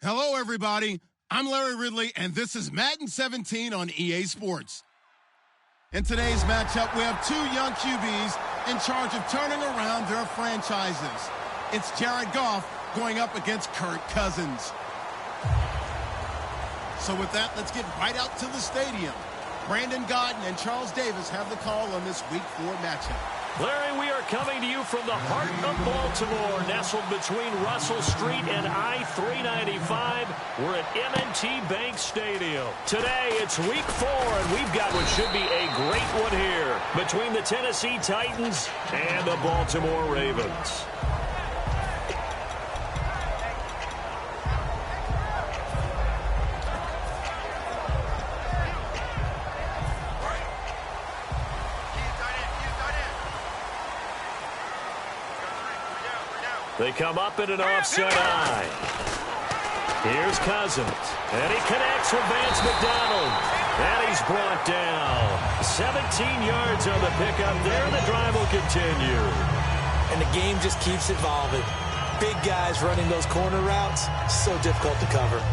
Hello, everybody. I'm Larry Ridley, and this is Madden 17 on EA Sports. In today's matchup, we have two young QBs in charge of turning around their franchises. It's Jared Goff going up against Kirk Cousins. So with that, let's get right out to the stadium. Brandon Godden and Charles Davis have the call on this Week 4 matchup. Larry, we are coming to you from the heart of Baltimore, nestled between Russell Street and I-395. We're at M&T Bank Stadium. Today, it's Week 4, and we've got what should be a great one here between the Tennessee Titans and the Baltimore Ravens. They come up in an offset eye. Here's Cousins. And he connects with Vance McDonald. And he's brought down. 17 yards on the pickup there. The drive will continue. And the game just keeps evolving. Big guys running those corner routes, so difficult to cover.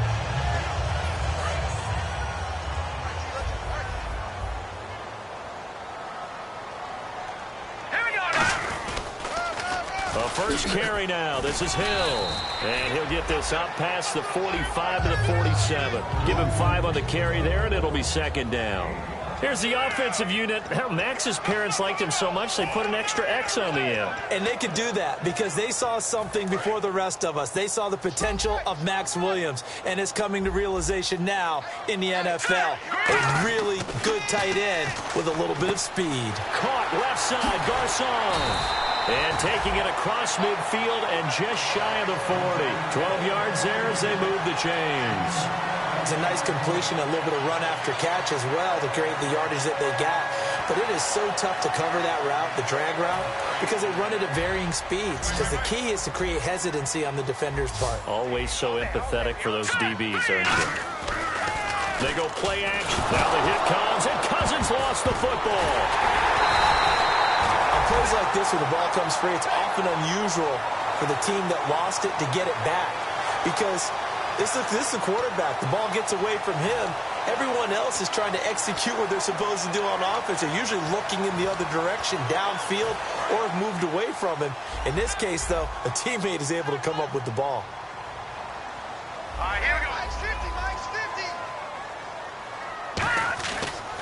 First carry now. This is Hill. And he'll get this up past the 45 to the 47. Give him 5 on the carry there, and it'll be second down. Here's the offensive unit. Max's parents liked him so much, they put an extra X on the end. And they could do that because they saw something before the rest of us. They saw the potential of Max Williams, and it's coming to realization now in the NFL. A really good tight end with a little bit of speed. Caught left side, Garcon. And taking it across midfield and just shy of the 40. 12 yards there as they move the chains. It's a nice completion, a little bit of run after catch as well to create the yardage that they got. But it is so tough to cover that route, the drag route, because they run it at varying speeds. Because the key is to create hesitancy on the defender's part. Always so empathetic for those DBs, aren't you? They go play action. Now the hit comes, and Cousins lost the football. Plays like this where the ball comes free, it's often unusual for the team that lost it to get it back. Because this is the quarterback. The ball gets away from him. Everyone else is trying to execute what they're supposed to do on offense. They're usually looking in the other direction, downfield, or have moved away from him. In this case, though, a teammate is able to come up with the ball. All right, here we go.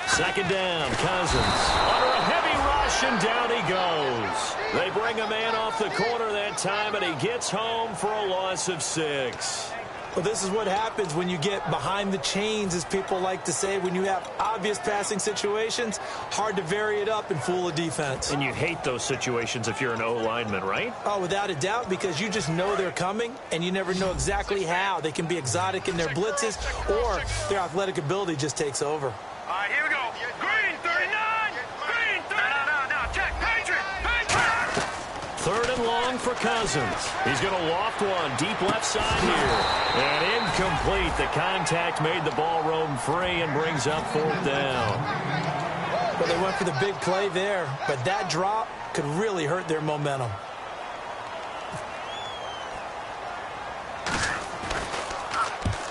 Second down, Cousins. Under a heavy rush, and down he goes. They bring a man off the corner that time, and he gets home for a loss of 6. Well, this is what happens when you get behind the chains, as people like to say. When you have obvious passing situations, hard to vary it up and fool a defense. And you hate those situations if you're an O-lineman, right? Oh, without a doubt, because you just know they're coming, and you never know exactly how. They can be exotic in their blitzes, or their athletic ability just takes over. All right, here we go. Green, 39. Green, 39. No. Check. Patriot. Third and long for Cousins. He's going to loft one deep left side here. And incomplete. The contact made the ball roam free and brings up 4th down. Well, they went for the big play there, but that drop could really hurt their momentum.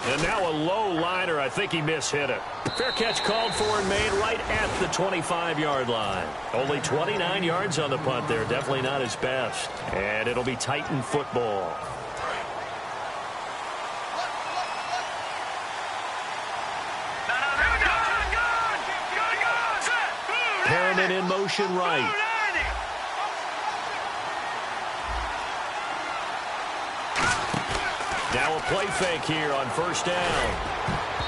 And now a low liner. I think he mishit it. Fair catch called for and made right at the 25-yard line. Only 29 yards on the punt there. Definitely not his best. And it'll be Titan football. Perriman in motion right. Now a play fake here on first down.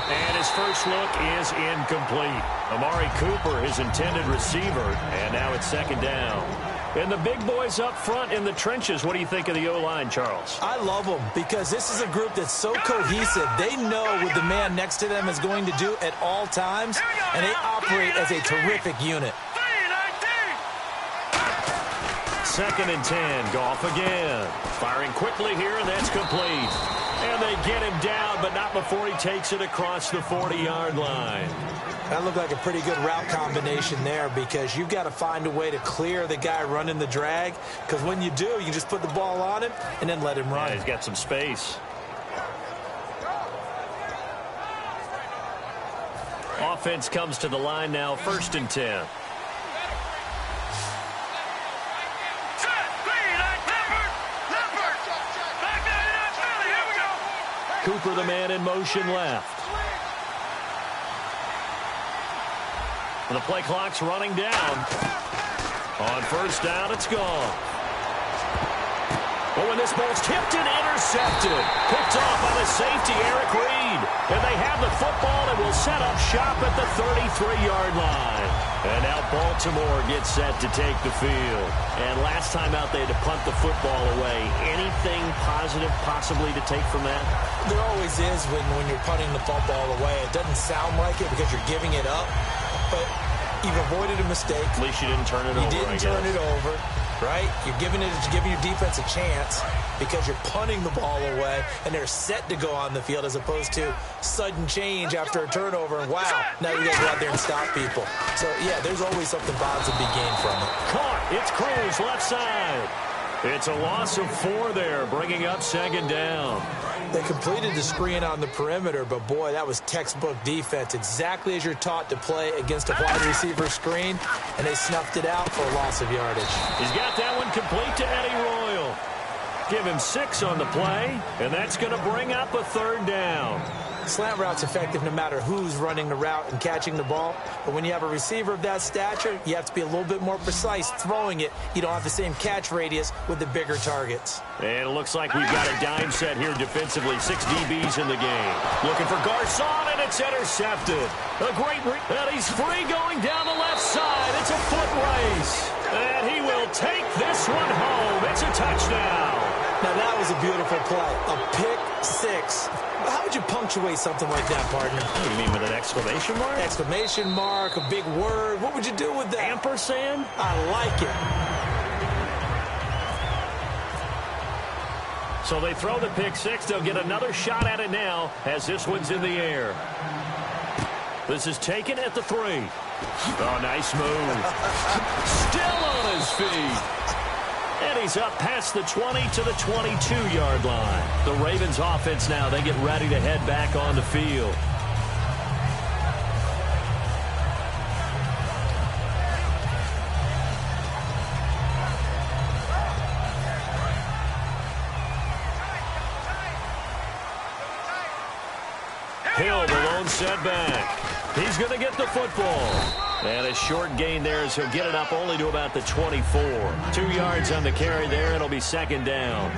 And his first look is incomplete. Amari Cooper, his intended receiver, and now it's second down. And the big boys up front in the trenches, what do you think of the O-line, Charles? I love them because this is a group that's so cohesive. They know what the man next to them is going to do at all times, and they operate as a terrific unit. Second and 10, Goff again. Firing quickly here, and that's complete. And they get him down, but not before he takes it across the 40-yard line. That looked like a pretty good route combination there because you've got to find a way to clear the guy running the drag, because when you do, you just put the ball on him and then let him run. Yeah, he's got some space. offense comes to the line now, 1st and 10. Cooper, the man in motion left. The play clock's running down. On 1st down, it's gone. Oh, and this ball's tipped and intercepted. Picked off by the safety, Eric Reed. And they have the football and will set up shop at the 33-yard line. And now Baltimore gets set to take the field. And last time out, they had to punt the football away. Anything positive possibly to take from that? There always is when you're punting the football away. It doesn't sound like it because you're giving it up. But you've avoided a mistake. At least you didn't turn it over, You didn't turn it over. Right? You're giving your defense a chance because you're punting the ball away and they're set to go on the field as opposed to sudden change after a turnover. And wow, now you got to go out there and stop people. So, yeah, there's always something positive to be gained from it. Caught. It's Cruz, left side. It's a loss of 4 there, bringing up 2nd down. They completed the screen on the perimeter, but, boy, that was textbook defense. Exactly as you're taught to play against a wide receiver screen, and they snuffed it out for a loss of yardage. He's got that one complete to Eddie Royal. Give him 6 on the play, and that's going to bring up a 3rd down. Slant route's effective no matter who's running the route and catching the ball. But when you have a receiver of that stature, you have to be a little bit more precise throwing it. You don't have the same catch radius with the bigger targets. And it looks like we've got a dime set here defensively. 6 DBs in the game. Looking for Garcon, and it's intercepted. A great and he's free going down the left side. It's a foot race. And he will take this one home. It's a touchdown. Now, that was a beautiful play. A pick 6. How would you punctuate something like that, partner? What do you mean, with an exclamation mark? Exclamation mark, a big word. What would you do with that? Ampersand? I like it. So they throw the pick 6. They'll get another shot at it now as this one's in the air. This is taken at the 3. Oh, nice move. Still on his feet. And he's up past the 20 to the 22-yard line. The Ravens offense now, they get ready to head back on the field. Hill, the lone setback. He's going to get the football. And a short gain there as he'll get it up only to about the 24. 2 yards on the carry there. It'll be 2nd down.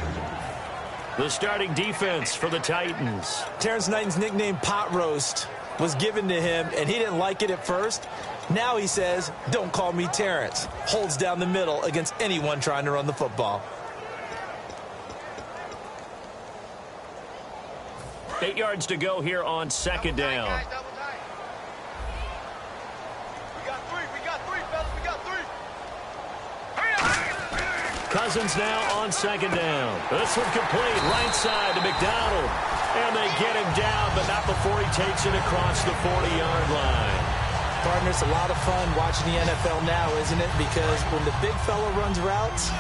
The starting defense for the Titans. Terrence Knighton's nickname, Pot Roast, was given to him, and he didn't like it at first. Now he says, don't call me Terrence. Holds down the middle against anyone trying to run the football. 8 yards to go here on 2nd down. Cousins now on 2nd down. This one complete, right side to McDonald. And they get him down, but not before he takes it across the 40-yard line. Partner, it's a lot of fun watching the NFL now, isn't it? Because when the big fella runs routes,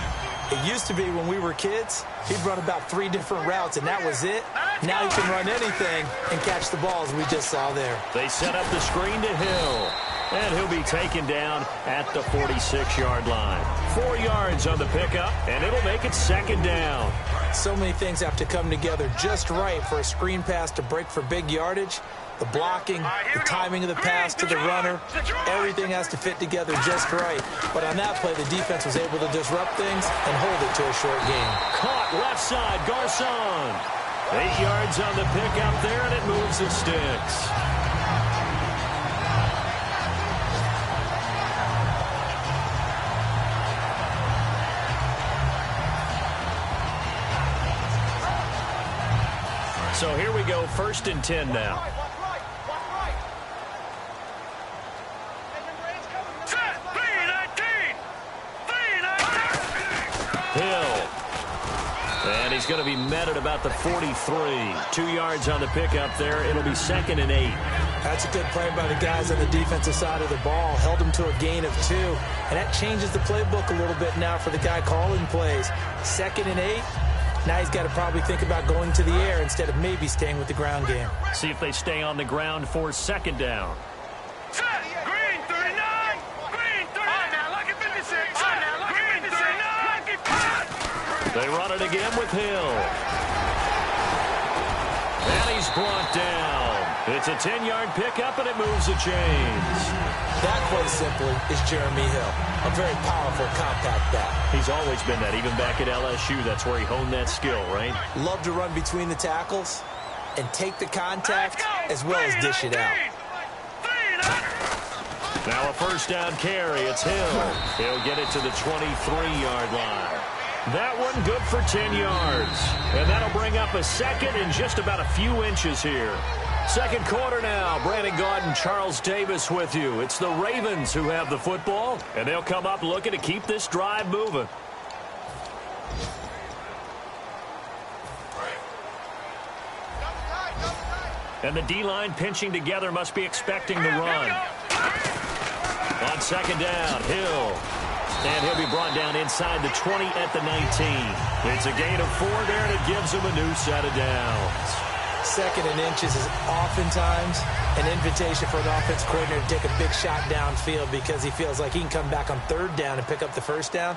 it used to be when we were kids, he'd run about 3 different routes, and that was it. Now he can run anything and catch the balls we just saw there. They set up the screen to Hill. And he'll be taken down at the 46-yard line. 4 yards on the pickup, and it'll make it 2nd down. So many things have to come together just right for a screen pass to break for big yardage. The blocking, the timing of the pass to the runner, everything has to fit together just right. But on that play, the defense was able to disrupt things and hold it to a short game. Caught left side, Garcon. 8 yards on the pickup there, and it moves the sticks. So here we go, 1st and 10 now. Hill. And he's going to be met at about the 43. 2 yards on the pickup there. It'll be 2nd and 8. That's a good play by the guys on the defensive side of the ball. Held him to a gain of 2. And that changes the playbook a little bit now for the guy calling plays. 2nd and 8. Now he's got to probably think about going to the air instead of maybe staying with the ground game. See if they stay on the ground for 2nd down. They run it again with Hill. And he's brought down. It's a 10-yard pickup, and it moves the chains. That, quite simply, is Jeremy Hill. A very powerful, compact back. He's always been that. Even back at LSU, that's where he honed that skill, right? Love to run between the tackles and take the contact as well as dish it out. Now a first down carry. It's Hill. He'll get it to the 23-yard line. That one good for 10 yards. And that'll bring up a second and just about a few inches here. Second quarter now. Brandon Gaudin, Charles Davis with you. It's the Ravens who have the football, and they'll come up looking to keep this drive moving. And the D-line pinching together must be expecting the run. On second down, Hill. And he'll be brought down inside the 20 at the 19. It's a gain of 4 there, and it gives him a new set of downs. Second and inches is oftentimes an invitation for an offensive coordinator to take a big shot downfield because he feels like he can come back on third down and pick up the first down.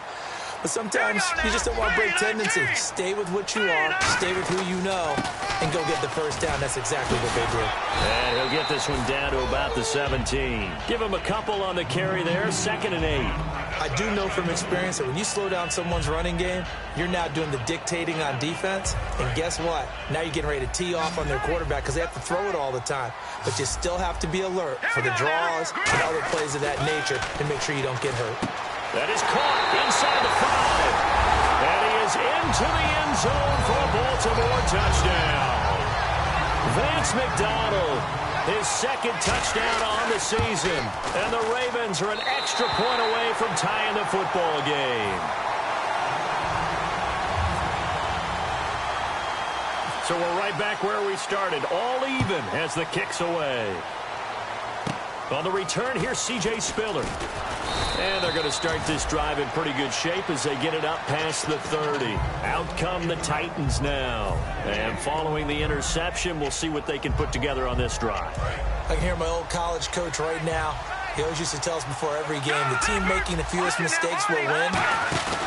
But sometimes you just don't want to break tendency. Stay with what you are, stay with who you know, and go get the first down. That's exactly what they did. And he'll get this one down to about the 17. Give him a couple on the carry there, 2nd and 8. I do know from experience that when you slow down someone's running game, you're now doing the dictating on defense. And guess what? Now you're getting ready to tee off on their quarterback because they have to throw it all the time. But you still have to be alert for the draws and other plays of that nature to make sure you don't get hurt. That is caught inside the 5. And he is into the end zone for a Baltimore touchdown. Vance McDonald, his second touchdown on the season. And the Ravens are an extra point away from tying the football game. So we're right back where we started, all even as the kick's away. On the return, here's C.J. Spiller. And they're going to start this drive in pretty good shape as they get it up past the 30. Out come the Titans now. And following the interception, we'll see what they can put together on this drive. I can hear my old college coach right now. He always used to tell us before every game, the team making the fewest mistakes will win.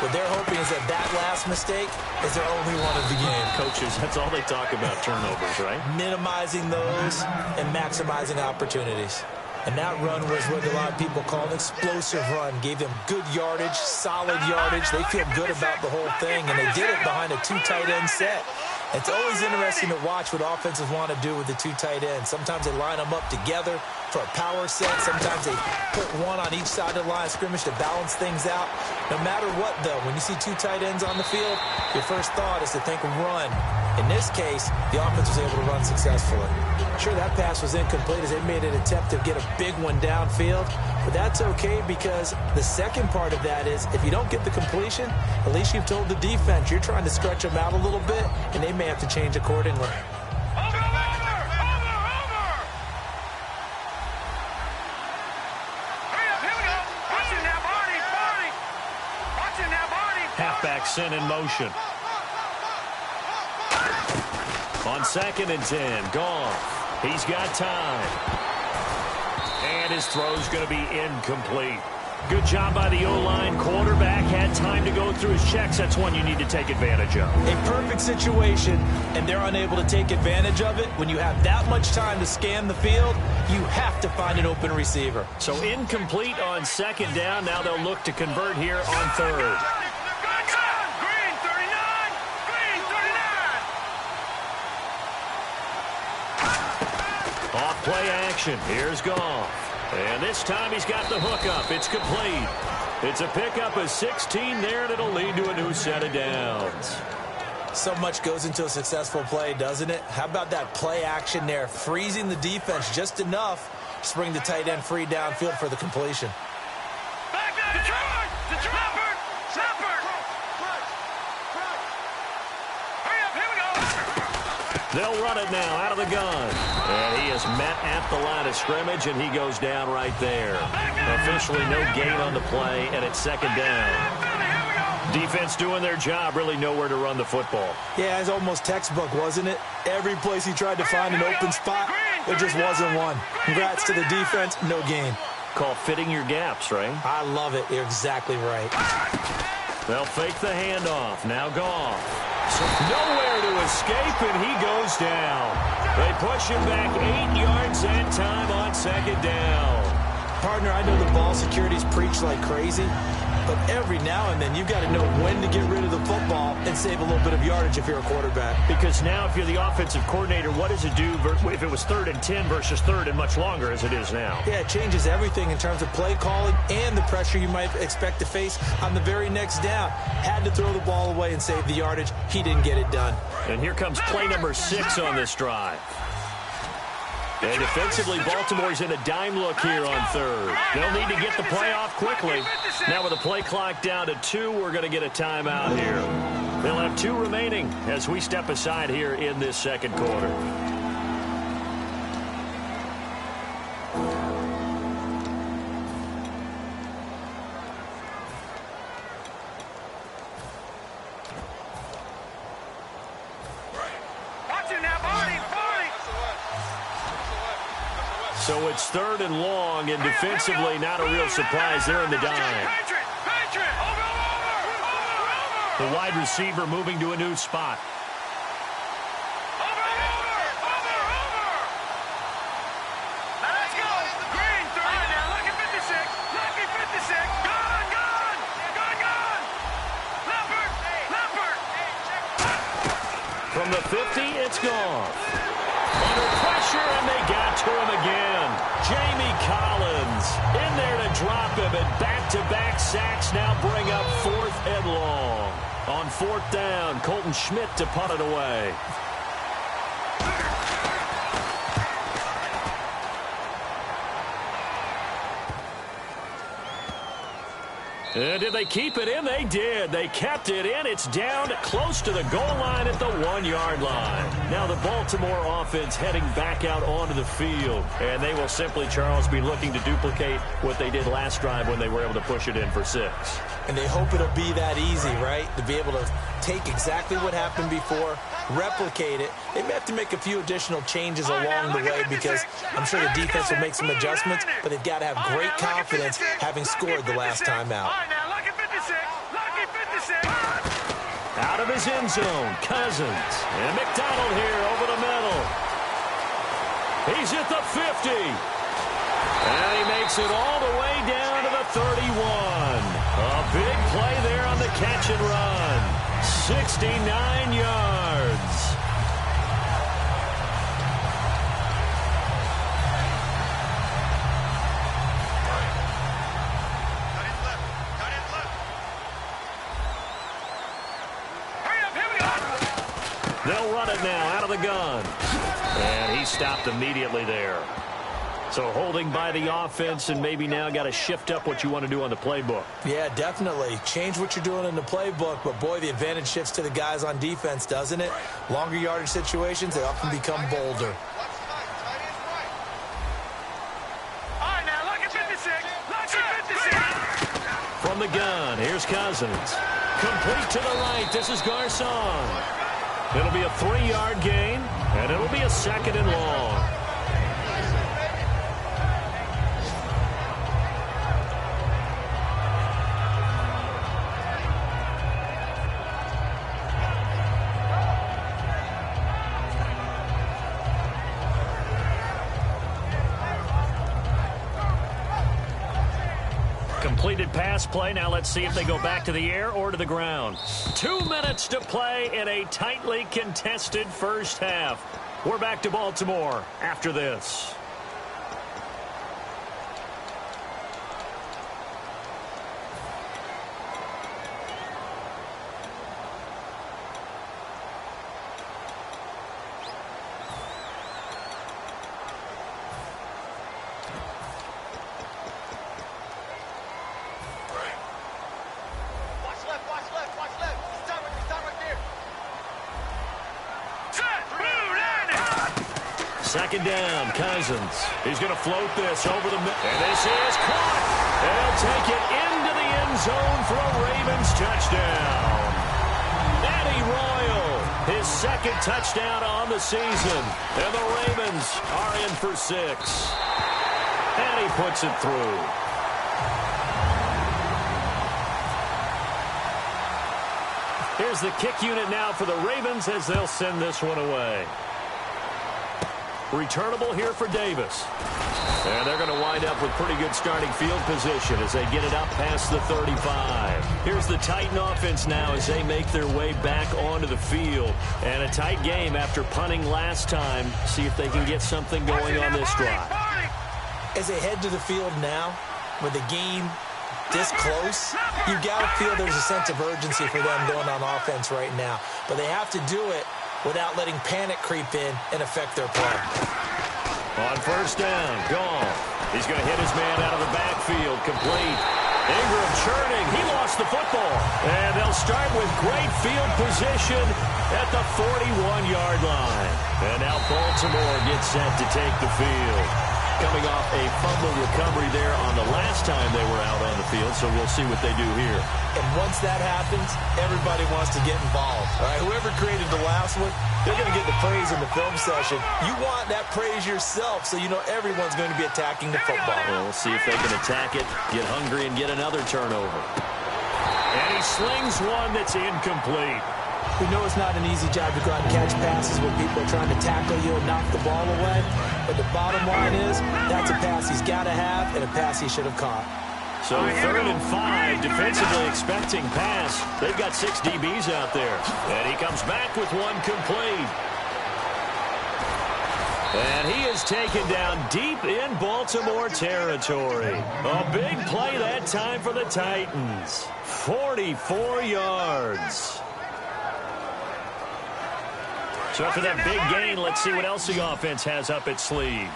What they're hoping is that that last mistake is their only one of the game. Coaches, that's all they talk about, turnovers, right? Minimizing those and maximizing opportunities. And that run was what a lot of people call an explosive run. Gave them good yardage, solid yardage. They feel good about the whole thing, and they did it behind a 2 tight end set. It's always interesting to watch what offenses want to do with the 2 tight ends. Sometimes they line them up together for a power set. Sometimes they put one on each side of the line of scrimmage to balance things out. No matter what, though, when you see 2 tight ends on the field, your first thought is to think run. In this case, the offense was able to run successfully. Sure, that pass was incomplete as they made an attempt to get a big one downfield, but that's okay because the second part of that is if you don't get the completion, at least you've told the defense you're trying to stretch them out a little bit, and they may have to change accordingly. Over! Hurry up, here we go. Watch it now, Barney. Watch it now, Barney. Halfback sent in motion. On 2nd and 10, Goff. He's got time. And his throw's going to be incomplete. Good job by the O-line. Quarterback had time to go through his checks. That's one you need to take advantage of. A perfect situation, and they're unable to take advantage of it. When you have that much time to scan the field, you have to find an open receiver. So incomplete on 2nd down. Now they'll look to convert here on 3rd. Green 39. Green 39. Off play action. Here's Goff. And this time he's got the hookup. It's complete. It's a pickup of 16 there, and it'll lead to a new set of downs. So much goes into a successful play, doesn't it? How about that play action there? Freezing the defense just enough to bring the tight end free downfield for the completion. Back to Detroit. Snapper. Hurry up, here we go. They'll run it now out of the gun. And he is met at the line of scrimmage, and he goes down right there. Officially no gain on the play, and it's 2nd down. Defense doing their job, really nowhere to run the football. Yeah, it's almost textbook, wasn't it? Every place he tried to find an open spot, there just wasn't one. Congrats to the defense, no gain. Call fitting your gaps, right? I love it. You're exactly right. They'll fake the handoff. Now Goff. Nowhere to escape, and he goes down. They push him back 8 yards that time on second down. Partner, I know the ball security's preached like crazy, but every now and then you've got to know when to get rid of the football and save a little bit of yardage if you're a quarterback. Because now if you're the offensive coordinator, what does it do if it was 3rd and 10 versus 3rd and much longer as it is now? Yeah, it changes everything in terms of play calling and the pressure you might expect to face on the very next down. Had to throw the ball away and save the yardage. He didn't get it done. And here comes play number 6 on this drive. And defensively, Baltimore's in a dime look here on 3rd. They'll need to get the play off quickly. Now with the play clock down to 2, we're going to get a timeout here. They'll have 2 remaining as we step aside here in this second quarter. So it's 3rd and long, and defensively, not a real surprise. They're in the dime. The wide receiver moving to a new spot. From the 50, it's gone. Under pressure, and they got to him again. Jamie Collins in there to drop him, and back-to-back sacks now bring up 4th and long. On 4th down, Colton Schmidt to punt it away. And did they keep it in? They did. They kept it in. It's down close to the goal line at the 1-yard line. Now the Baltimore offense heading back out onto the field. And they will simply, Charles, be looking to duplicate what they did last drive when they were able to push it in for 6. And they hope it'll be that easy, right? To be able to take exactly what happened before, replicate it. They may have to make a few additional changes along the way because I'm sure the defense will make some adjustments, but they've got to have great confidence having scored the last time out. Out of his end zone, Cousins. And McDonald here over the middle. He's at the 50. And he makes it all the way down to the 31. A big play there on the catch and run. 69 yards. They'll run it now out of the gun. And he stopped immediately there. So holding by the offense, and maybe now got to shift up what you want to do on the playbook. Yeah, definitely. Change what you're doing in the playbook, but boy, the advantage shifts to the guys on defense, doesn't it? Longer yardage situations, they often become bolder. From the gun, here's Cousins. Complete to the right. This is Garcon. It'll be a 3-yard gain, and it'll be a 2nd and long. Completed pass play. Now let's see if they go back to the air or to the ground. 2 minutes to play in a tightly contested first half. We're back to Baltimore after this. Second down, Cousins. He's going to float this over the middle. And this is caught. They'll take it into the end zone for a Ravens touchdown. Eddie Royal, his 2nd touchdown on the season. And the Ravens are in for 6. And he puts it through. Here's the kick unit now for the Ravens as they'll send this one away. Returnable here for Davis. And they're going to wind up with pretty good starting field position as they get it up past the 35. Here's the Titan offense now as they make their way back onto the field. And a tight game after punting last time. See if they can get something going on this drive. As they head to the field now, with the game this close, you got to feel there's a sense of urgency for them going on offense right now. But they have to do it without letting panic creep in and affect their play. On first down, Gall. He's going to hit his man out of the backfield, complete. Ingram churning. He lost the football. And they'll start with great field position at the 41-yard line. And now Baltimore gets set to take the field. Coming off a fumble recovery there on the last time they were out on the field, so we'll see what they do here. And once that happens, everybody wants to get involved. All right, whoever created the last one, they're going to get the praise in the film session. You want that praise yourself, so you know everyone's going to be attacking the football. Well, we'll see if they can attack it, get hungry, and get another turnover. And he slings one that's incomplete. We know it's not an easy job to go out and catch passes when people are trying to tackle you and knock the ball away. But the bottom line is, that's a pass he's got to have and a pass he should have caught. So 3rd and 5, defensively expecting pass. They've got 6 DBs out there. And he comes back with one complete. And he is taken down deep in Baltimore territory. A big play that time for the Titans. 44 yards. So after that big gain, let's see what else the offense has up its sleeve.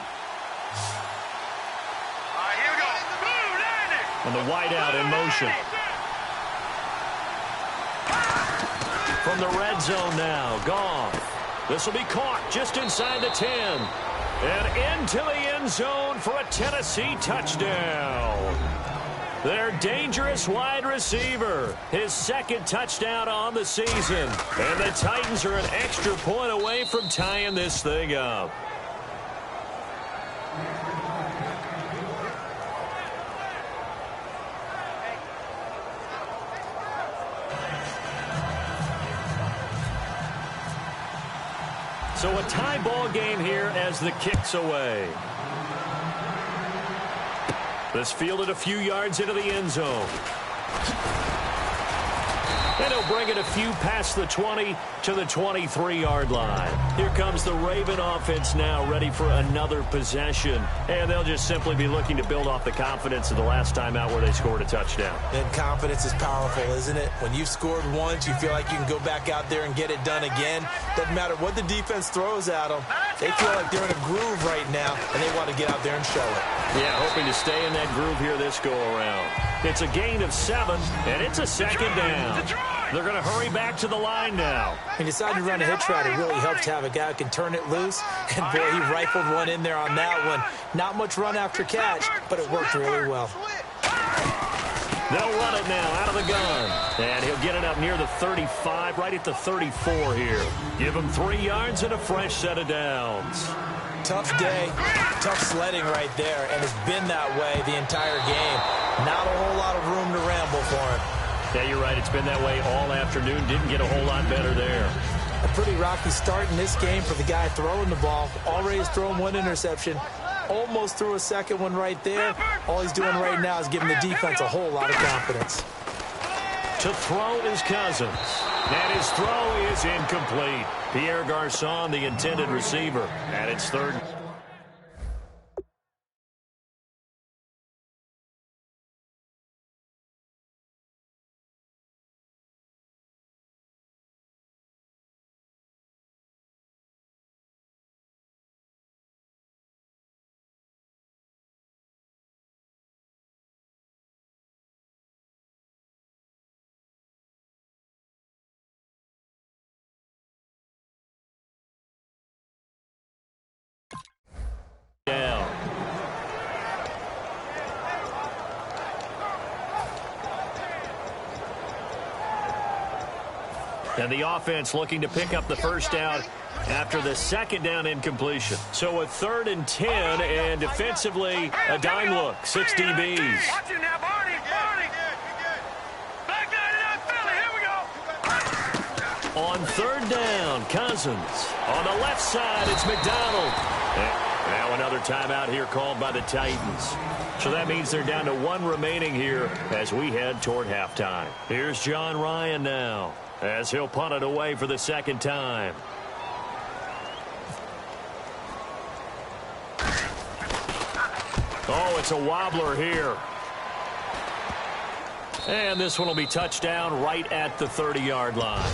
And the wideout in motion. From the red zone now, Goff. This will be caught just inside the 10. And into the end zone for a Tennessee touchdown. Their dangerous wide receiver. His 2nd touchdown on the season. And the Titans are an extra point away from tying this thing up. So a tie ball game here as the kick's away. This fielded a few yards into the end zone. And he'll bring it a few past the 20 to the 23-yard line. Here comes the Raven offense now, ready for another possession. And they'll just simply be looking to build off the confidence of the last time out where they scored a touchdown. And confidence is powerful, isn't it? When you've scored once, you feel like you can go back out there and get it done again. Doesn't matter what the defense throws at them. They feel like they're in a groove right now, and they want to get out there and show it. Yeah, hoping to stay in that groove here this go-around. It's a gain of 7, and it's a 2nd down. They're going to hurry back to the line now. He decided to run a hitch route. It really helps to have a guy who can turn it loose. And, boy, he rifled one in there on that one. Not much run after catch, but it worked really well. They'll run it now out of the gun. And he'll get it up near the 35, right at the 34 here. Give him 3 yards and a fresh set of downs. Tough day, tough sledding right there, and it's been that way the entire game. Not a whole lot of room to ramble for him. Yeah, you're right. It's been that way all afternoon. Didn't get a whole lot better there. A pretty rocky start in this game for the guy throwing the ball. Already has thrown 1 interception. Almost threw a 2nd one right there. All he's doing right now is giving the defense a whole lot of confidence. To throw is Cousins. And his throw is incomplete. Pierre Garçon, the intended receiver. And it's 3rd. Down. And the offense looking to pick up the first down after the 2nd down incompletion. So a 3rd and 10, and defensively a dime look. 6 DBs. Watch it now, Barney. Barney. Back down to that Philly. Here we go. on third down. Cousins. On the left side, it's McDonald. And now another timeout here called by the Titans. So that means they're down to one remaining here as we head toward halftime. Here's John Ryan now as he'll punt it away for the second time. Oh, it's a wobbler here. And this one will be touchdown right at the 30-yard line.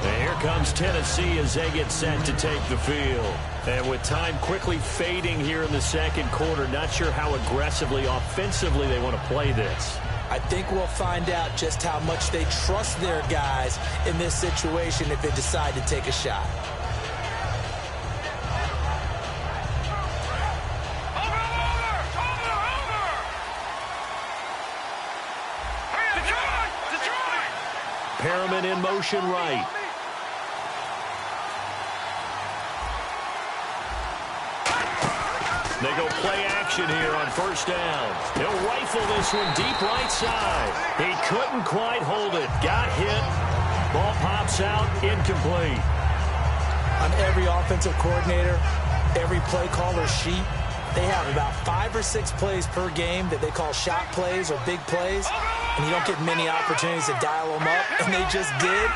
And here comes Tennessee as they get set to take the field. And with time quickly fading here in the second quarter, not sure how aggressively, offensively they want to play this. I think we'll find out just how much they trust their guys in this situation if they decide to take a shot. Perriman in motion right. They go play action here on first down. He'll rifle this one deep right side. He couldn't quite hold it. Got hit. Ball pops out. Incomplete. On every offensive coordinator, every play caller sheet, they have about 5 or 6 plays per game that they call shot plays or big plays. And you don't get many opportunities to dial them up. And they just did.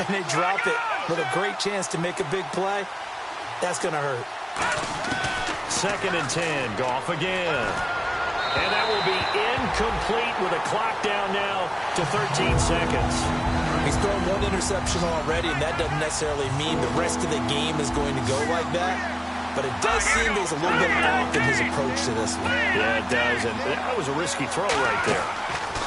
And they drop it with a great chance to make a big play. That's going to hurt. 2nd and 10. Goff again. And that will be incomplete with a clock down now to 13 seconds. He's thrown one interception already, and that doesn't necessarily mean the rest of the game is going to go like that. But it does seem there's a little bit off in his approach to this one. Yeah, it does. And that was a risky throw right there.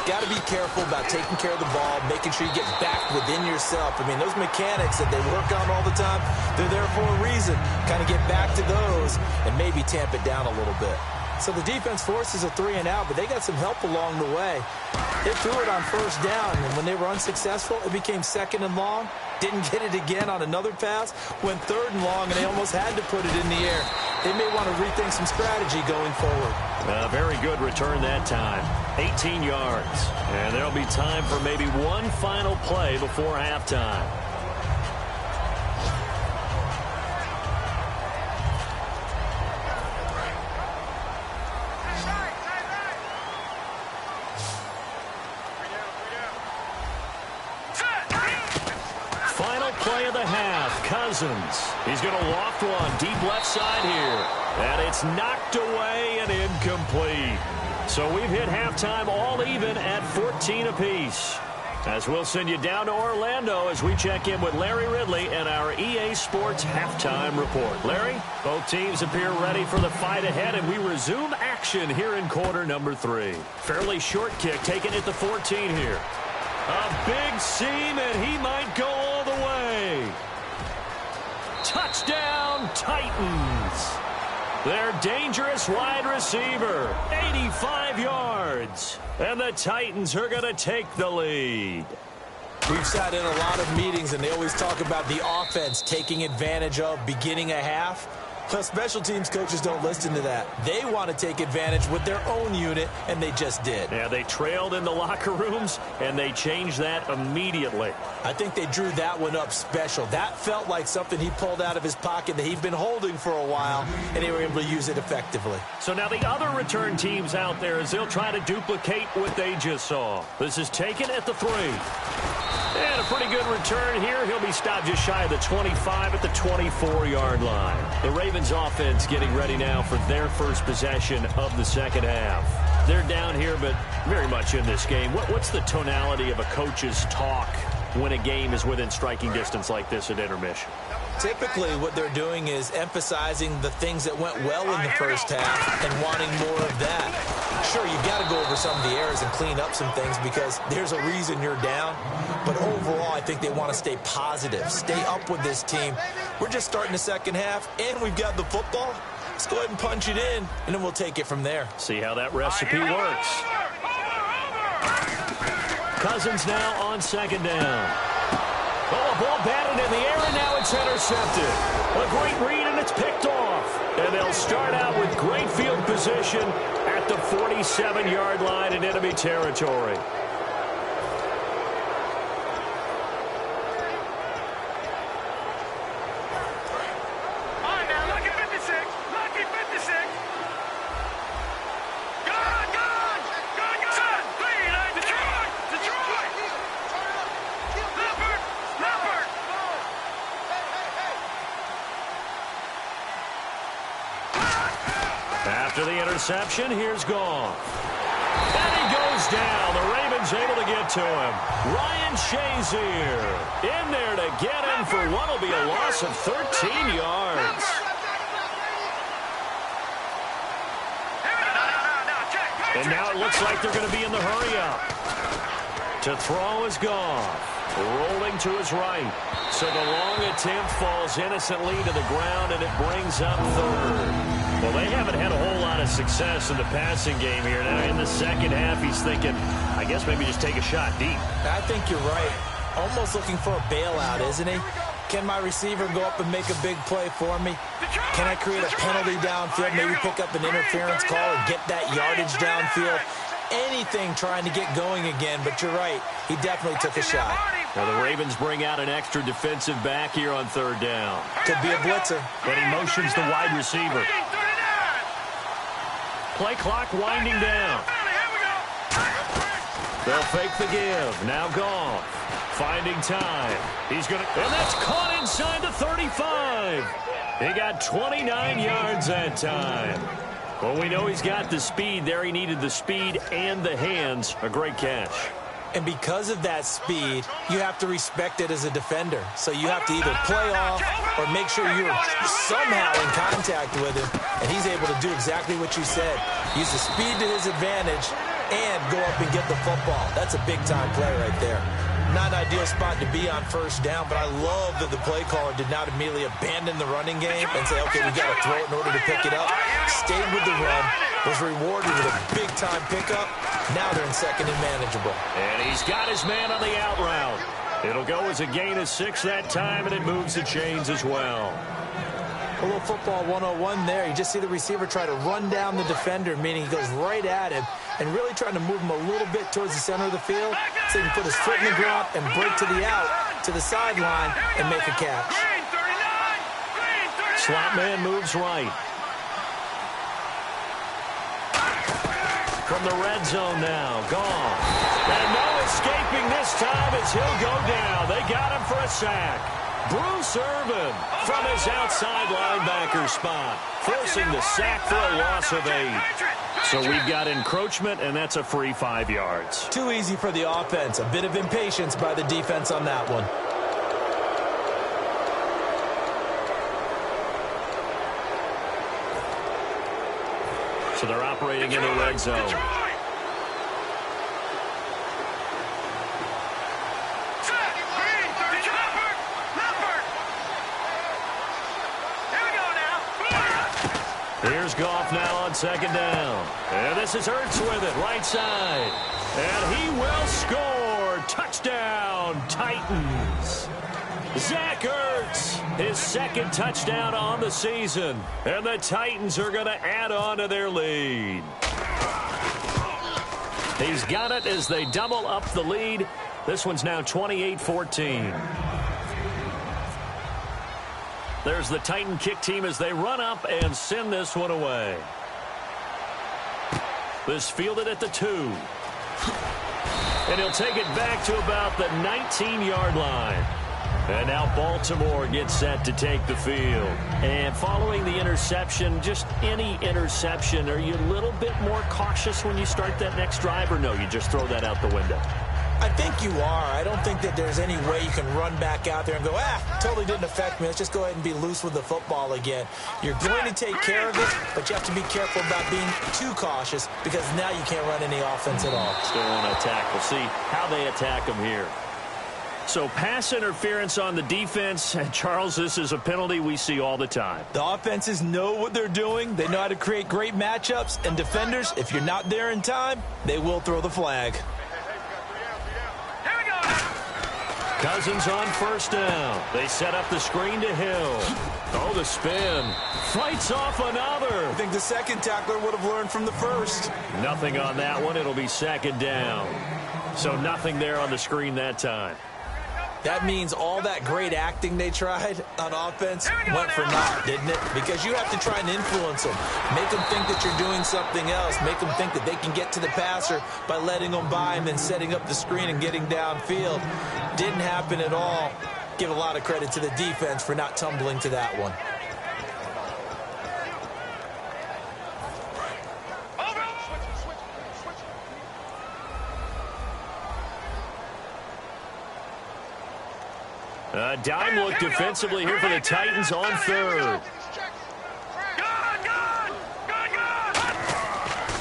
Got to be careful about taking care of the ball, making sure you get back within yourself. I mean, those mechanics that they work on all the time, they're there for a reason. Kind of get back to those and maybe tamp it down a little bit. So the defense forces a 3 and out, but they got some help along the way. They threw it on first down, and when they were unsuccessful, it became 2nd and long. Didn't get it again on another pass. Went 3rd and long, and they almost had to put it in the air. They may want to rethink some strategy going forward. Very good return that time. 18 yards. And there'll be time for maybe one final play before halftime. Final play of the half. Cousins. He's going to loft one deep left side here. And it's knocked away and incomplete. So we've hit halftime all even at 14 apiece. As we'll send you down to Orlando as we check in with Larry Ridley and our EA Sports halftime report. Larry, both teams appear ready for the fight ahead, and we resume action here in quarter number 3. Fairly short kick taken at the 14 here. A big seam, and he might go all the way. Touchdown, Titans. Their dangerous wide receiver, 85 yards. And the Titans are going to take the lead. We've sat in a lot of meetings, and they always talk about the offense taking advantage of beginning a half. But special teams coaches don't listen to that. They want to take advantage with their own unit, and they just did. Yeah, they trailed in the locker rooms, and they changed that immediately. I think they drew that one up special. That felt like something he pulled out of his pocket that he'd been holding for a while, and they were able to use it effectively. So now the other return teams out there, as they'll try to duplicate what they just saw. This is taken at the 3. And a pretty good return here. He'll be stopped just shy of the 25 at the 24-yard line. The Ravens offense getting ready now for their first possession of the second half. They're down here, but very much in this game. What's the tonality of a coach's talk when a game is within striking distance like this at intermission? Typically, what they're doing is emphasizing the things that went well in the first half and wanting more of that. Sure, you've got to go over some of the errors and clean up some things because there's a reason you're down. But overall, I think they want to stay positive, stay up with this team. We're just starting the second half, and we've got the football. Let's go ahead and punch it in, and then we'll take it from there. See how that recipe works. Cousins now on second down. Oh, a ball batted in the air, and now it's intercepted. A great read, and it's picked off. And they'll start out with great field position at the 47-yard line in enemy territory. After the interception, here's Goff. And he goes down. The Ravens able to get to him. Ryan Shazier in there to get him for what will be a loss of 13 yards. And now it looks like they're going to be in the hurry-up. To throw is Goff. Rolling to his right. So the long attempt falls innocently to the ground, and it brings up third. Well, they haven't had a whole lot of success in the passing game here. Now in the second half, he's thinking, I guess maybe just take a shot deep. I think you're right. Almost looking for a bailout, isn't he? Can my receiver go up and make a big play for me? Can I create a penalty downfield, maybe pick up an interference call and get that yardage downfield? Anything trying to get going again, but you're right. He definitely took a shot. Well, the Ravens bring out an extra defensive back here on third down. Could be a blitzer. But he motions the wide receiver. Play clock winding down. They'll fake the give. Now Goff. Finding time. He's going to... And that's caught inside the 35. He got 29 yards that time. Well, we know he's got the speed there. He needed the speed and the hands. A great catch. And because of that speed, you have to respect it as a defender. So you have to either play off or make sure you're somehow in contact with him. And he's able to do exactly what you said. Use the speed to his advantage and go up and get the football. That's a big-time play right there. Not an ideal spot to be on first down, but I love that the play caller did not immediately abandon the running game and say, okay, we got to throw it in order to pick it up. Stayed with the run, was rewarded with a big-time pickup. Now they're in second and manageable. And he's got his man on the out route. It'll go as a gain of 6 that time, and it moves the chains as well. A little football 101 there. You just see the receiver try to run down the defender, meaning he goes right at him and really trying to move him a little bit towards the center of the field so he can put his foot in the ground and break to the out, to the sideline, and make a catch. Slot man moves right. From the red zone now, gone. And no escaping this time as he'll go down. They got him for a sack. Bruce Irvin from his outside linebacker spot, forcing the sack for a loss of 8. So we've got encroachment, and that's a free 5 yards. Too easy for the offense. A bit of impatience by the defense on that one. So they're operating in the red zone. Here's Goff now on second down. And this is Ertz with it, right side. And he will score. Touchdown, Titans. Zach Ertz, his second touchdown on the season. And the Titans are going to add on to their lead. He's got it as they double up the lead. This one's now 28-14. There's the Titan kick team as they run up and send this one away. This fielded at the 2. And he'll take it back to about the 19-yard line. And now Baltimore gets set to take the field. And following the interception, just any interception, are you a little bit more cautious when you start that next drive, or no, you just throw that out the window? I think you are. I don't think that there's any way you can run back out there and go, totally didn't affect me. Let's just go ahead and be loose with the football again. You're going to take care of it, but you have to be careful about being too cautious because now you can't run any offense at all. Still on attack. We'll see how they attack them here. So pass interference on the defense. Charles, this is a penalty we see all the time. The offenses know what they're doing. They know how to create great matchups. And defenders, if you're not there in time, they will throw the flag. Cousins on first down. They set up the screen to Hill. Oh, the spin. Fights off another. I think the second tackler would have learned from the first. Nothing on that one. It'll be second down. So nothing there on the screen that time. That means all that great acting they tried on offense went for naught, didn't it? Because you have to try and influence them. Make them think that you're doing something else. Make them think that they can get to the passer by letting them by and then setting up the screen and getting downfield. Didn't happen at all. Give a lot of credit to the defense for not tumbling to that one. A dime look defensively here for the Titans on third.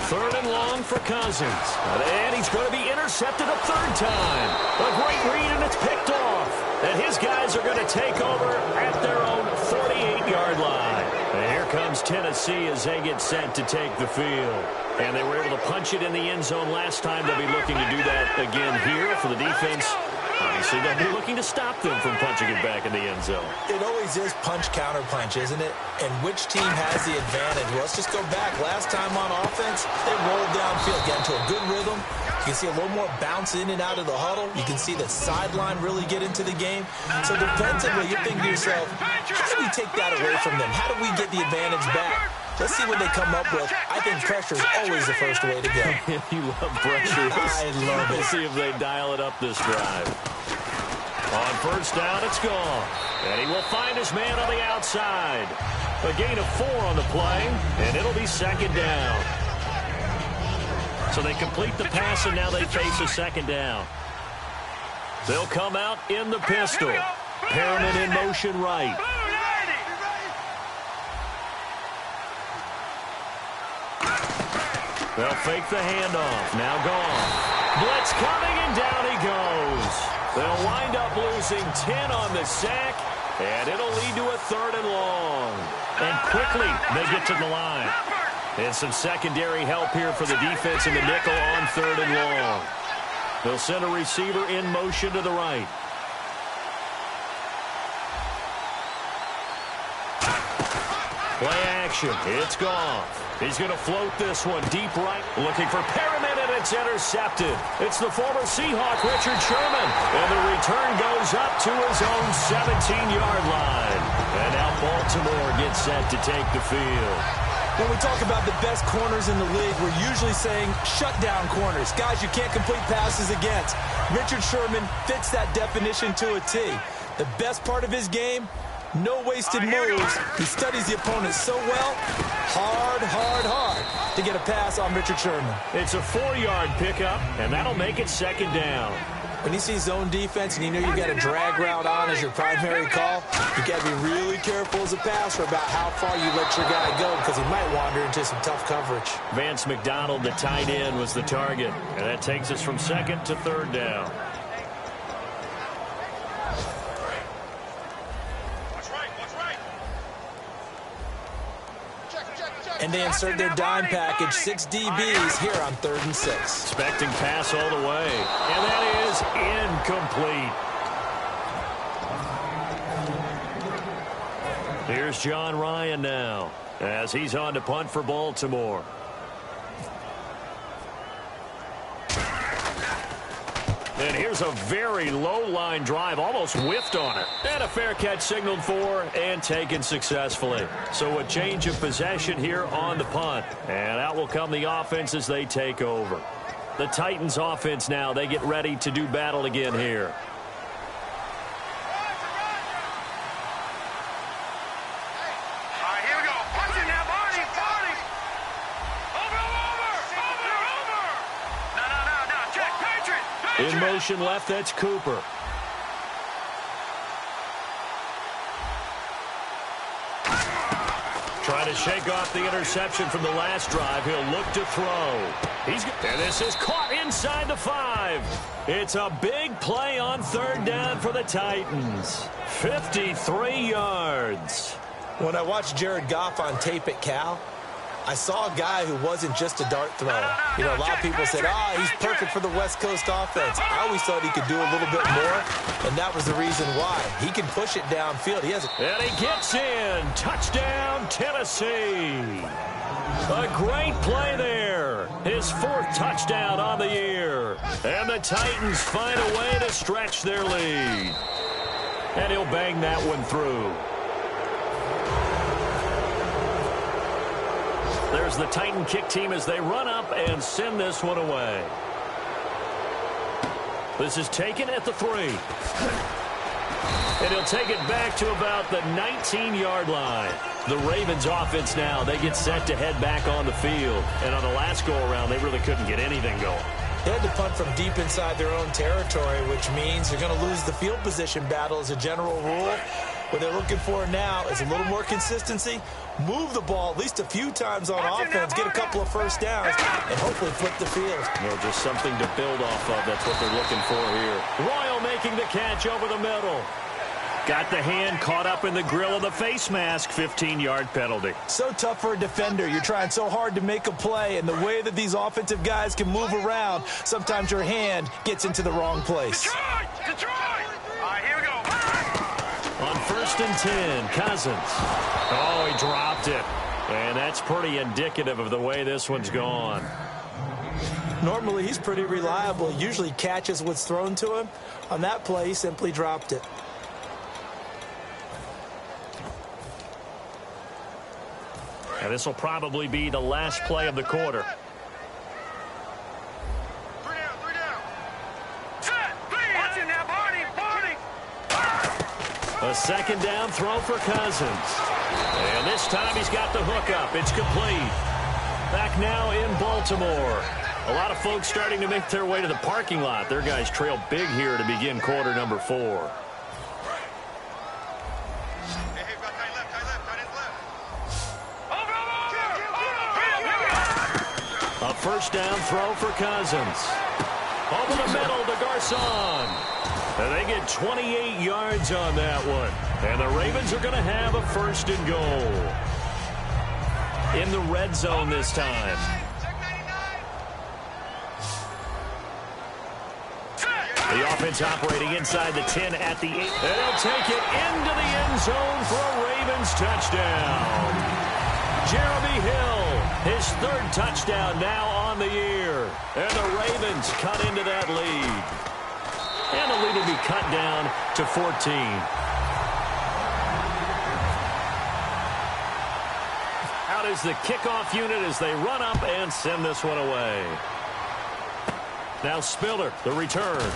Third and long for Cousins. And he's going to be intercepted a third time. A great read, and it's picked off. And his guys are going to take over at their own 48-yard line. And here comes Tennessee as they get set to take the field. And they were able to punch it in the end zone last time. They'll be looking to do that again here for the defense. Obviously, they'll be looking to stop them from punching it back in the end zone. It always is punch-counter-punch, isn't it? And which team has the advantage? Well, let's just go back. Last time on offense, they rolled downfield, get into a good rhythm. You can see a little more bounce in and out of the huddle. You can see the sideline really get into the game. So defensively, you're thinking to yourself, how do we take that away from them? How do we get the advantage back? Let's see what they come up with. I think pressure is always the first way to go. You love pressure. I love it. We'll see if they dial it up this drive. On first down, it's gone. And he will find his man on the outside. A gain of 4 on the play, and it'll be second down. So they complete the pass, and now they face a second down. They'll come out in the pistol. Perriman in motion right. They'll fake the handoff. Now gone. Blitz coming, and down he goes. They'll wind up losing 10 on the sack, and it'll lead to a third and long. And quickly, they get to the line. And some secondary help here for the defense in the nickel on third and long. They'll send a receiver in motion to the right. Play action. It's gone. He's going to float this one deep right. Looking for Perriman, and it's intercepted. It's the former Seahawk, Richard Sherman. And the return goes up to his own 17-yard line. And now Baltimore gets set to take the field. When we talk about the best corners in the league, we're usually saying shutdown corners. Guys you can't complete passes against. Richard Sherman fits that definition to a T. The best part of his game, no wasted moves. He studies the opponent so well. Hard to get a pass on Richard Sherman. It's a 4-yard pickup, and that'll make it second down. When you see zone defense and you know you got a drag route on as your primary call, you got to be really careful as a passer about how far you let your guy go because he might wander into some tough coverage. Vance McDonald, the tight end, was the target, and that takes us from second to third down. And they insert their dime package, 6 DBs here on 3rd and 6. Expecting pass all the way. And that is incomplete. Here's John Ryan now as he's on to punt for Baltimore. And here's a very low-line drive, almost whiffed on it. And a fair catch signaled for and taken successfully. So a change of possession here on the punt. And out will come the offense as they take over. The Titans offense now, they get ready to do battle again here. In motion left, that's Cooper. Trying to shake off the interception from the last drive. He'll look to throw. And this is caught inside the 5. It's a big play on third down for the Titans. 53 yards. When I watched Jared Goff on tape at Cal, I saw a guy who wasn't just a dart thrower. You know, a lot of people said, he's perfect for the West Coast offense. I always thought he could do a little bit more, and that was the reason why. He can push it downfield. And he gets in. Touchdown, Tennessee. A great play there. His 4th touchdown on the year. And the Titans find a way to stretch their lead. And he'll bang that one through. There's the Titan kick team as they run up and send this one away. This is taken at the 3. And he'll take it back to about the 19-yard line. The Ravens offense now, they get set to head back on the field. And on the last go-around, they really couldn't get anything going. They had to punt from deep inside their own territory, which means they're going to lose the field position battle as a general rule. What they're looking for now is a little more consistency, move the ball at least a few times on offense, get a couple of first downs, and hopefully flip the field. Well, just something to build off of. That's what they're looking for here. Royal making the catch over the middle. Got the hand caught up in the grill of the face mask. 15-yard penalty. So tough for a defender. You're trying so hard to make a play, and the way that these offensive guys can move around, sometimes your hand gets into the wrong place. Detroit! All right, here we go. On 1st and 10, Cousins. Oh, he dropped it. And that's pretty indicative of the way this one's gone. Normally, he's pretty reliable. Usually catches what's thrown to him. On that play, he simply dropped it. And this will probably be the last play of the quarter. Three down. Set. Watching now, Barney. A second down throw for Cousins. And this time he's got the hook up. It's complete. Back now in Baltimore. A lot of folks starting to make their way to the parking lot. Their guys trail big here to begin quarter number 4. A first down throw for Cousins. Over the middle to Garcon. And they get 28 yards on that one. And the Ravens are going to have a 1st and goal. In the red zone this time. The offense operating inside the 10 at the 8. They'll take it into the end zone for a Ravens touchdown. Jeremy Hill, his 3rd touchdown now on the year. And the Ravens cut into that lead. And the lead will be cut down to 14. Out is the kickoff unit as they run up and send this one away. Now Spiller, the return.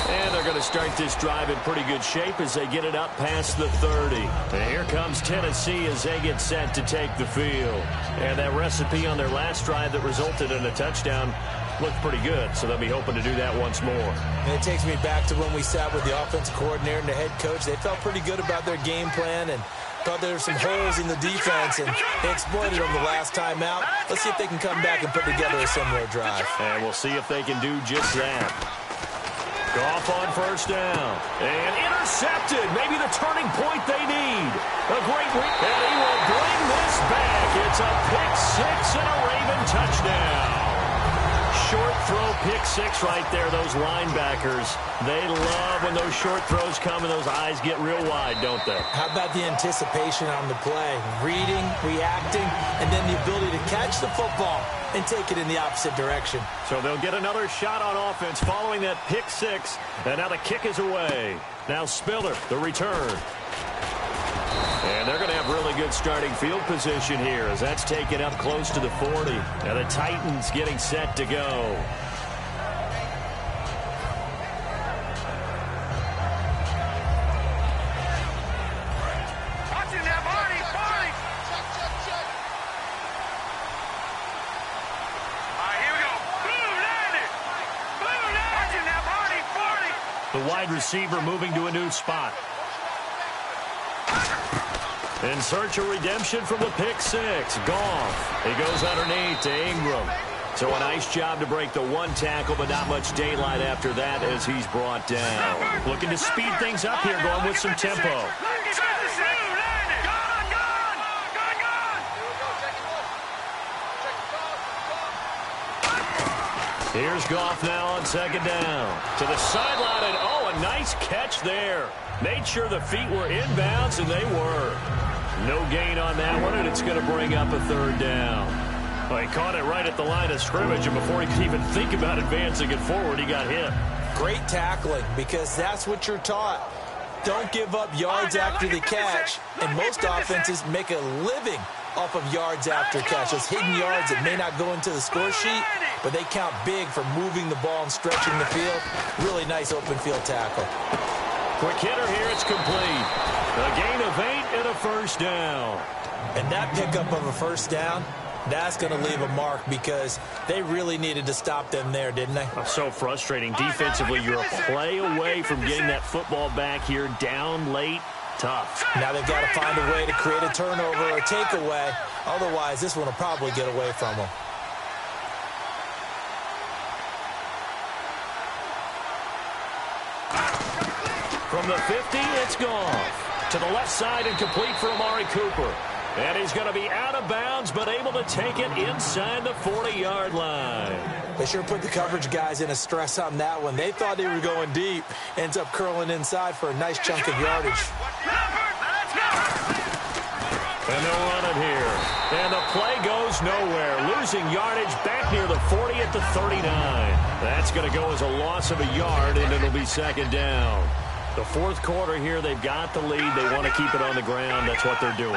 And they're going to start this drive in pretty good shape as they get it up past the 30. And here comes Tennessee as they get set to take the field. And that recipe on their last drive that resulted in a touchdown looked pretty good, so they'll be hoping to do that once more. And it takes me back to when we sat with the offensive coordinator and the head coach. They felt pretty good about their game plan and thought there were some holes in the defense, and they exploited them the last time out. Let's see if they can come back and put together a similar drive. And we'll see if they can do just that. Goff on first down. And intercepted. Maybe the turning point they need. A great read. And he will bring this back. It's a pick 6 and a Raven touchdown. Short throw pick 6 right there. Those linebackers, they love when those short throws come and those eyes get real wide, don't they? How about the anticipation on the play? Reading, reacting, and then the ability to catch the football and take it in the opposite direction. So they'll get another shot on offense following that pick 6. And now the kick is away. Now Spiller, the return. And they're going to have really good starting field position here as that's taken up close to the 40. And the Titans getting set to go. Watching now, Barney. All right, here we go. Boom, landed. Watching now, Barney. The wide receiver moving to a new spot. In search of redemption from the pick 6. Goff. He goes underneath to Ingram. So a nice job to break the 1 tackle, but not much daylight after that as he's brought down. Looking to speed things up here, going with some tempo. Here's Goff now on 2nd down. To the sideline, and oh, a nice catch there. Made sure the feet were inbounds, and they were. No gain on that one, and it's going to bring up a 3rd down. Well, he caught it right at the line of scrimmage, and before he could even think about advancing it forward, he got hit. Great tackling, because that's what you're taught. Don't give up yards after the catch, and most offenses make a living off of yards after catch. Those hidden yards that may not go into the score sheet, but they count big for moving the ball and stretching the field. Really nice open field tackle. Quick hitter here, it's complete. A gain of 8 and a 1st down. And that pickup of a 1st down, That's going to leave a mark because they really needed to stop them there, didn't they? So frustrating. Defensively, you're a play away from getting that football back here, down late. Tough. Now they've got to find a way to create a turnover or takeaway. Otherwise, this one will probably get away from them. From the 50, it's gone. To the left side and complete for Amari Cooper. And he's going to be out of bounds, but able to take it inside the 40-yard line. They sure put the coverage guys in a stress on that one. They thought they were going deep. Ends up curling inside for a nice chunk of yardage. And they'll run it here. And the play goes nowhere. Losing yardage back near the 40 at the 39. That's going to go as a loss of a yard, and it'll be second down. The fourth quarter here, they've got the lead. They want to keep it on the ground. That's what they're doing.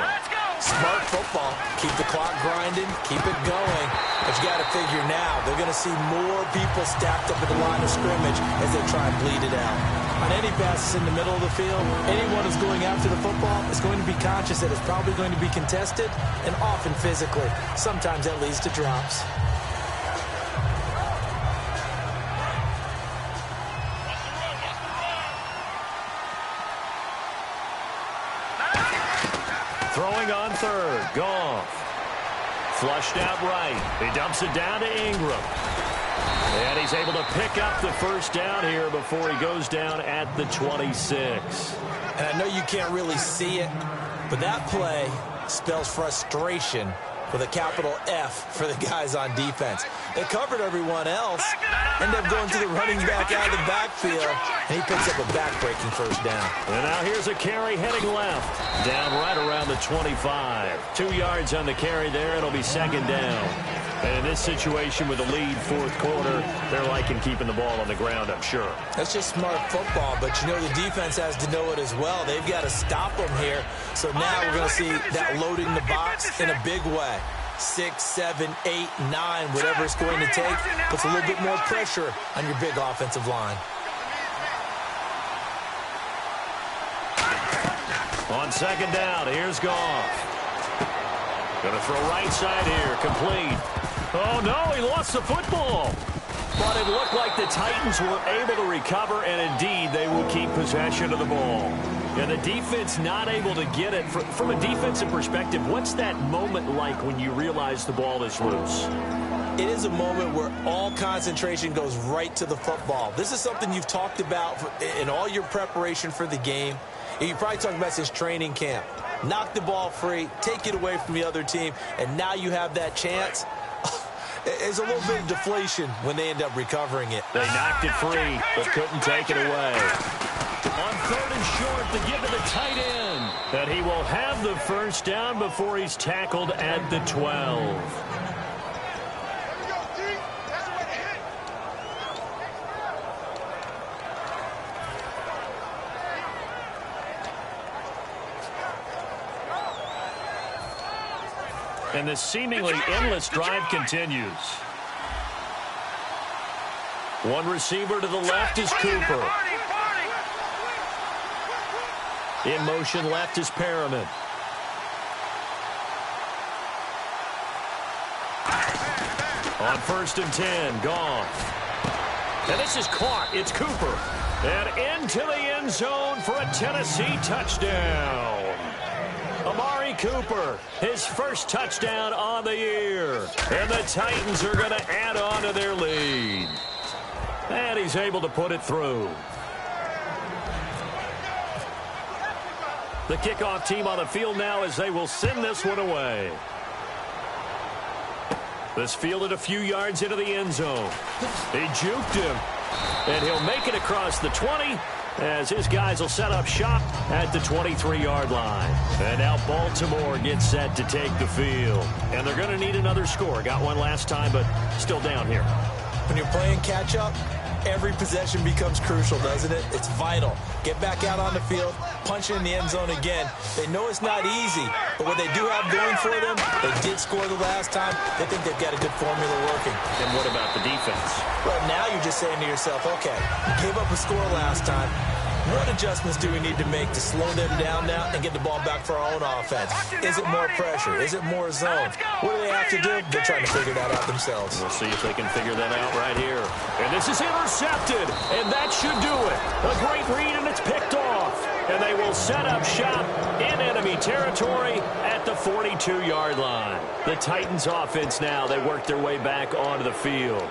Smart football. Keep the clock grinding. Keep it going. But you got to figure now, they're going to see more people stacked up at the line of scrimmage as they try and bleed it out. On any passes in the middle of the field, anyone who's going after the football is going to be conscious that it's probably going to be contested and often physically. Sometimes that leads to drops. Throwing on third. Goff. Flushed out right. He dumps it down to Ingram. And he's able to pick up the first down here before he goes down at the 26. And I know you can't really see it, but that play spells frustration with a capital F for the guys on defense. They covered everyone else, end up going to the running back out of the backfield, and he picks up a back-breaking first down. And now here's a carry heading left, down right around the 25. 2 yards on the carry there, it'll be second down. And in this situation with the lead fourth quarter, they're liking keeping the ball on the ground, I'm sure. That's just smart football, but you know the defense has to know it as well. They've got to stop them here. So now we're going to see that loading the box in a big way. 6, 7, 8, 9, whatever it's going to take, puts a little bit more pressure on your big offensive line. On second down, here's Goff. Going to throw right side here, complete. Oh, no, he lost the football. But it looked like the Titans were able to recover, and indeed, they will keep possession of the ball. And the defense not able to get it. From a defensive perspective, what's that moment like when you realize the ball is loose? It is a moment where all concentration goes right to the football. This is something you've talked about in all your preparation for the game. You probably talked about since training camp. Knock the ball free, take it away from the other team, and now you have that chance. There's a little bit of deflation when they end up recovering it. They knocked it free, but couldn't take it away. On third and short, to give to the tight end. That he will have the first down before he's tackled at the 12. And the seemingly endless drive continues. One receiver to the left is Cooper. In motion left is Perriman. On first and 10, Goff. And this is caught. It's Cooper. And into the end zone for a Tennessee touchdown. Amari Cooper, his first touchdown on the year. And the Titans are going to add on to their lead. And he's able to put it through. The kickoff team on the field now as they will send this one away. This fielded a few yards into the end zone. He juked him. And he'll make it across the 20 as his guys will set up shop at the 23-yard line. And now Baltimore gets set to take the field. And they're going to need another score. Got one last time, but still down here. When you're playing catch-up, every possession becomes crucial, doesn't it? It's vital. Get back out on the field, punch it in the end zone again. They know it's not easy, but what they do have going for them, they did score the last time. They think they've got a good formula working. And what about the defense? Well, now you're just saying to yourself, okay, you gave up a score last time. What adjustments do we need to make to slow them down now and get the ball back for our own offense? Is it more pressure? Is it more zone? What do they have to do? They're trying to figure that out themselves. We'll see if they can figure that out right here. And this is intercepted, and that should do it. A great read, and it's picked off. And they will set up shop in enemy territory at the 42-yard line. The Titans offense now, they work their way back onto the field.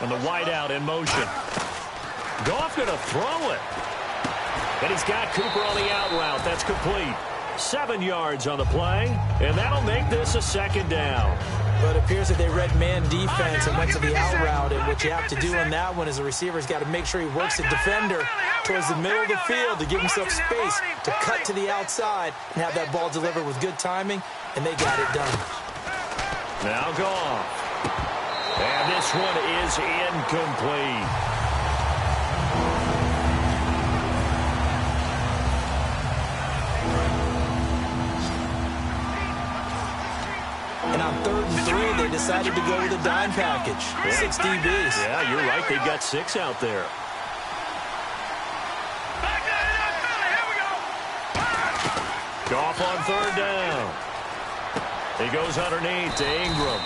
And the wideout in motion. Goff going to throw it. And he's got Cooper on the out route. That's complete. 7 yards on the play. And that'll make this a second down. But it appears that they read man defense and went to the out route. And what you have to do on that one is the receiver's got to make sure he works the defender towards the middle of the field to give himself space to cut to the outside and have that ball delivered with good timing. And they got it done. Now Goff. And this one is incomplete. And on 3rd and 3, they decided to go with a dime package. 6 DBs. Yeah, you're right. They've got 6 out there. Goff on 3rd down. He goes underneath to Ingram.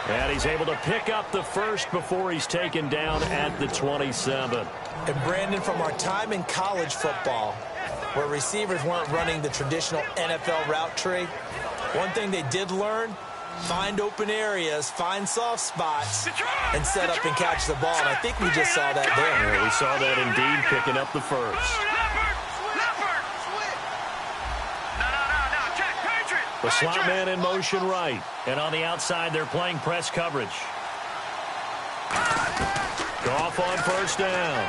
And he's able to pick up the first before he's taken down at the 27. And Brandon, from our time in college football, where receivers weren't running the traditional NFL route tree, one thing they did learn, find open areas, find soft spots, and set up and catch the ball. And I think we just saw that there. Yeah, we saw that indeed, picking up the first. The slot man in motion right. And on the outside, they're playing press coverage. Goff on 1st down.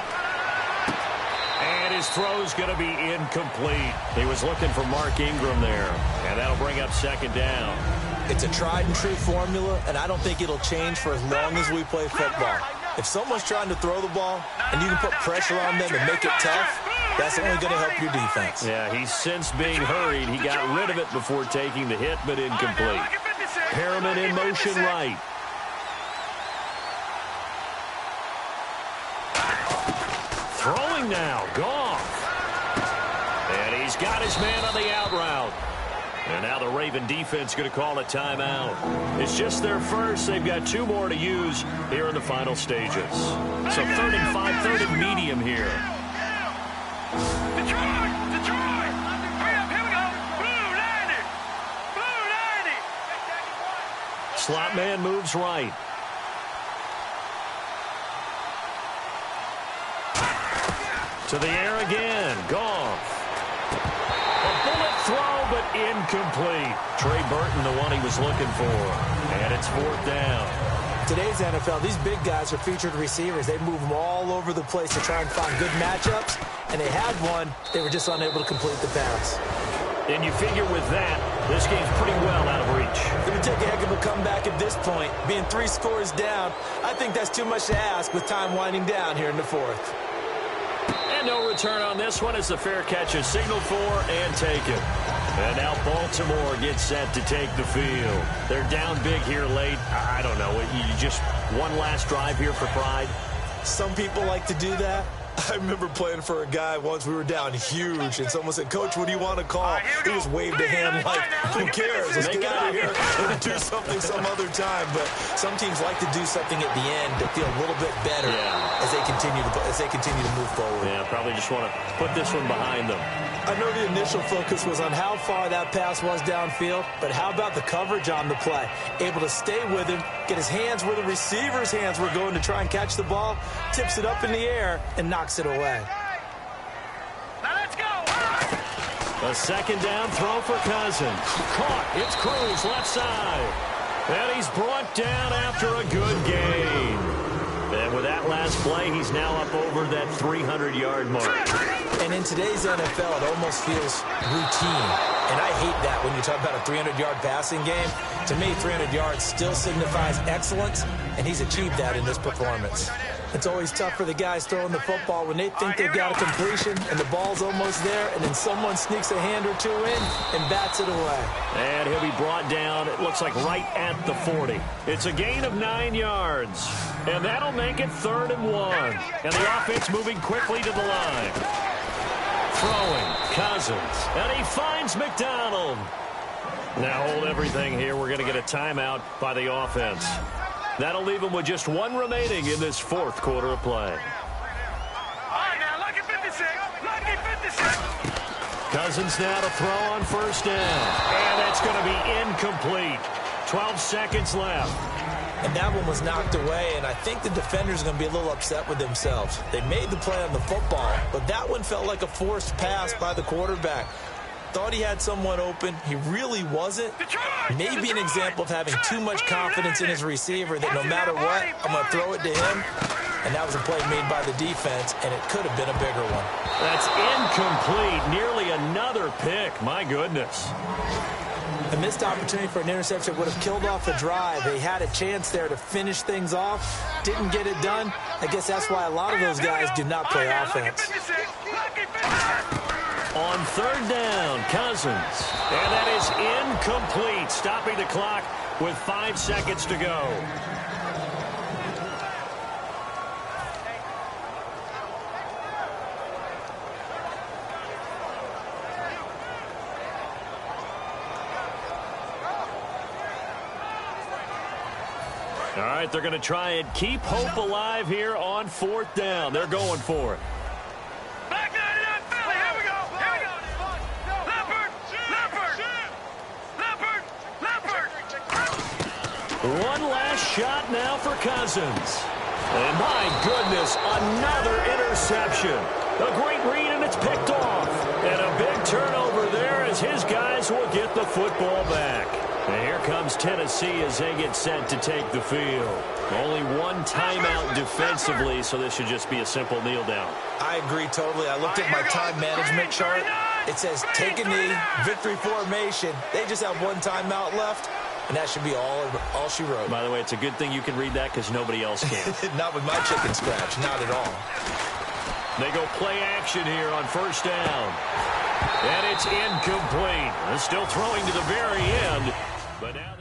And his throw's going to be incomplete. He was looking for Mark Ingram there. And that'll bring up 2nd down. It's a tried and true formula, and I don't think it'll change for as long as we play football. If someone's trying to throw the ball and you can put pressure on them and make it tough, that's only going to help your defense. Yeah, he's since being hurried. He got rid of it before taking the hit, but incomplete. Perriman in motion right. Throwing now, Goff. And he's got his man on the out route. And now the Raven defense going to call a timeout. It's just their first. They've got 2 more to use here in the final stages. So 3rd and 5, 3rd and medium here. Detroit! Detroit! Hurry up, here we go! Blue 90! Blue 90! Slot man moves right. To the air again. Goff. A bullet throw, but incomplete. Trey Burton, the one he was looking for. And it's 4th down. Today's NFL, these big guys are featured receivers. They move them all over the place to try and find good matchups. And they had one. They were just unable to complete the pass. And you figure with that, this game's pretty well out of reach. Going to take a heck of a comeback at this point. Being 3 scores down, I think that's too much to ask with time winding down here in the 4th. And no return on this one as the fair catch is signaled for and taken. And now Baltimore gets set to take the field. They're down big here late. I don't know. You just one last drive here for pride. Some people like to do that. I remember playing for a guy once. We were down huge, and someone said, "Coach, what do you want to call?" He just waved a hand like, "Who cares? Let's get out of here and do something some other time." But some teams like to do something at the end to feel a little bit better as they continue to move forward. Yeah, probably just want to put this one behind them. I know the initial focus was on how far that pass was downfield, but how about the coverage on the play? Able to stay with him, get his hands where the receiver's hands were going to try and catch the ball, tips it up in the air, and knocks it away. Now let's go. A 2nd down throw for Cousins. Caught. It's Cruz left side. And he's brought down after a good gain. And with that last play, he's now up over that 300-yard mark. And And in today's NFL, it almost feels routine. And I hate that when you talk about a 300-yard passing game. To me, 300 yards still signifies excellence, and he's achieved that in this performance. It's always tough for the guys throwing the football when they think they've got a completion and the ball's almost there, and then someone sneaks a hand or two in and bats it away. And he'll be brought down, it looks like right at the 40. It's a gain of 9 yards. And that'll make it 3rd and 1. And the offense moving quickly to the line. Throwing, Cousins, and he finds McDonald. Now hold everything here. We're going to get a timeout by the offense. That'll leave him with just 1 remaining in this 4th quarter of play. All right, now, lucky 56. Lucky 56. Cousins now to throw on 1st down. And that's going to be incomplete. 12 seconds left. And that one was knocked away, and I think the defenders are going to be a little upset with themselves. They made the play on the football, but that one felt like a forced pass by the quarterback. Thought he had someone open. He really wasn't. Maybe an example of having too much confidence in his receiver that no matter what, I'm going to throw it to him. And that was a play made by the defense, and it could have been a bigger one. That's incomplete. Nearly another pick. My goodness. A missed opportunity for an interception would have killed off the drive. They had a chance there to finish things off. Didn't get it done. I guess that's why a lot of those guys do not play offense. On 3rd down, Cousins. And that is incomplete, stopping the clock with 5 seconds to go. All right, they're going to try and keep hope alive here on 4th down. They're going for it. Back 99 Philly. Here we go. Here we go. Leopard. Leopard. Leopard. Leopard. One last shot now for Cousins. And my goodness, another interception. A great read, and it's picked off. And a big turnover there as his guys will get the football back. And here comes Tennessee as they get set to take the field. Only 1 timeout defensively, so this should just be a simple kneel down. I agree totally. I looked at my time management chart. It says take a knee, victory formation. They just have 1 timeout left, and that should be all she wrote. By the way, it's a good thing you can read that because nobody else can. Not with my chicken scratch, not at all. They go play action here on 1st down. And it's incomplete. They're still throwing to the very end. But now